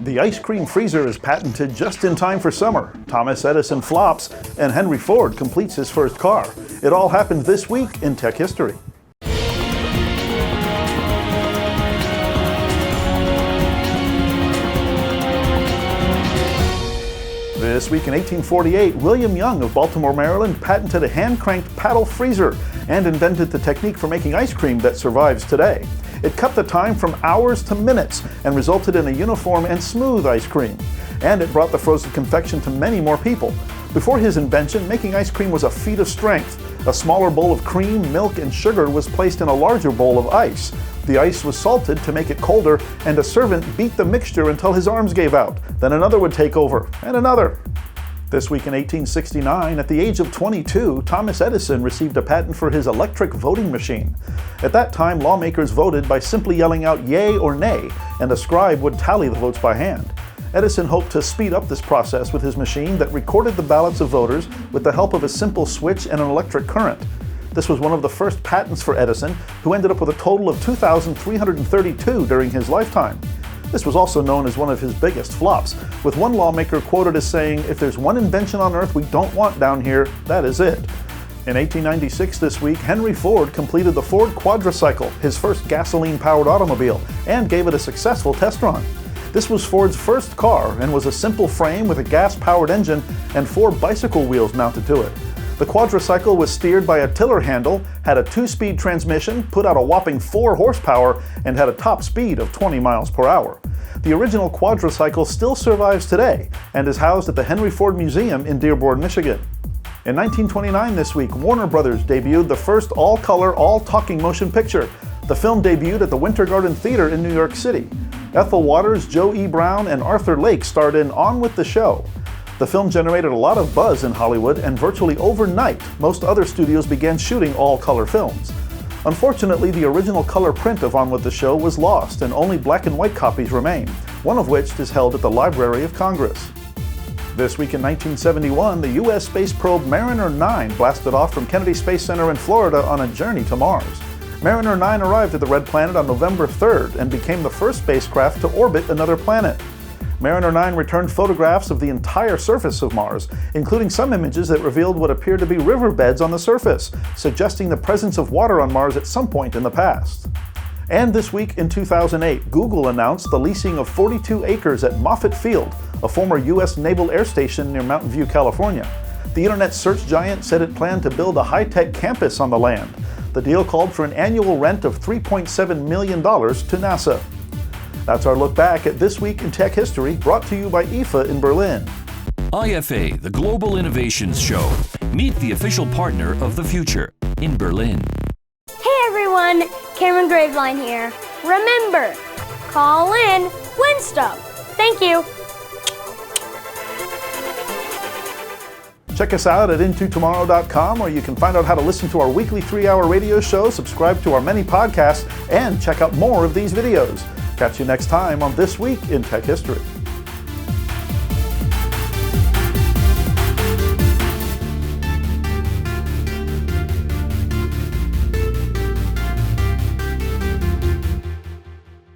The ice cream freezer is patented just in time for summer. Thomas Edison flops, and Henry Ford completes his first car. It all happened this week in tech history. This week in 1848, William Young of Baltimore, Maryland, patented a hand-cranked paddle freezer and invented the technique for making ice cream that survives today. It cut the time from hours to minutes and resulted in a uniform and smooth ice cream. And it brought the frozen confection to many more people. Before his invention, making ice cream was a feat of strength. A smaller bowl of cream, milk, and sugar was placed in a larger bowl of ice. The ice was salted to make it colder, and a servant beat the mixture until his arms gave out. Then another would take over, and another. This week in 1869, at the age of 22, Thomas Edison received a patent for his electric voting machine. At that time, lawmakers voted by simply yelling out yay or nay, and a scribe would tally the votes by hand. Edison hoped to speed up this process with his machine that recorded the ballots of voters with the help of a simple switch and an electric current. This was one of the first patents for Edison, who ended up with a total of 2,332 during his lifetime. This was also known as one of his biggest flops, with one lawmaker quoted as saying, "If there's one invention on Earth we don't want down here, that is it." In 1896 this week, Henry Ford completed the Ford Quadricycle, his first gasoline-powered automobile, and gave it a successful test run. This was Ford's first car and was a simple frame with a gas-powered engine and 4 bicycle wheels mounted to it. The quadricycle was steered by a tiller handle, had a 2-speed transmission, put out a whopping 4 horsepower, and had a top speed of 20 miles per hour. The original quadricycle still survives today and is housed at the Henry Ford Museum in Dearborn, Michigan. In 1929 this week, Warner Brothers debuted the first all-color, all-talking motion picture. The film debuted at the Winter Garden Theater in New York City. Ethel Waters, Joe E. Brown, and Arthur Lake starred in On with the Show. The film generated a lot of buzz in Hollywood, and virtually overnight, most other studios began shooting all-color films. Unfortunately, the original color print of On with the Show was lost, and only black and white copies remain, one of which is held at the Library of Congress. This week in 1971, the U.S. space probe Mariner 9 blasted off from Kennedy Space Center in Florida on a journey to Mars. Mariner 9 arrived at the Red Planet on November 3rd and became the first spacecraft to orbit another planet. Mariner 9 returned photographs of the entire surface of Mars, including some images that revealed what appeared to be riverbeds on the surface, suggesting the presence of water on Mars at some point in the past. And this week in 2008, Google announced the leasing of 42 acres at Moffett Field, a former U.S. Naval Air Station near Mountain View, California. The internet search giant said it planned to build a high-tech campus on the land. The deal called for an annual rent of $3.7 million to NASA. That's our look back at This Week in Tech History, brought to you by IFA in Berlin. IFA, the Global Innovations Show. Meet the official partner of the future in Berlin. Hey everyone, Cameron Graveline here. Remember, call in, win stuff. Thank you. Check us out at intotomorrow.com, where you can find out how to listen to our weekly 3-hour radio show, subscribe to our many podcasts, and check out more of these videos. Catch you next time on This Week in Tech History.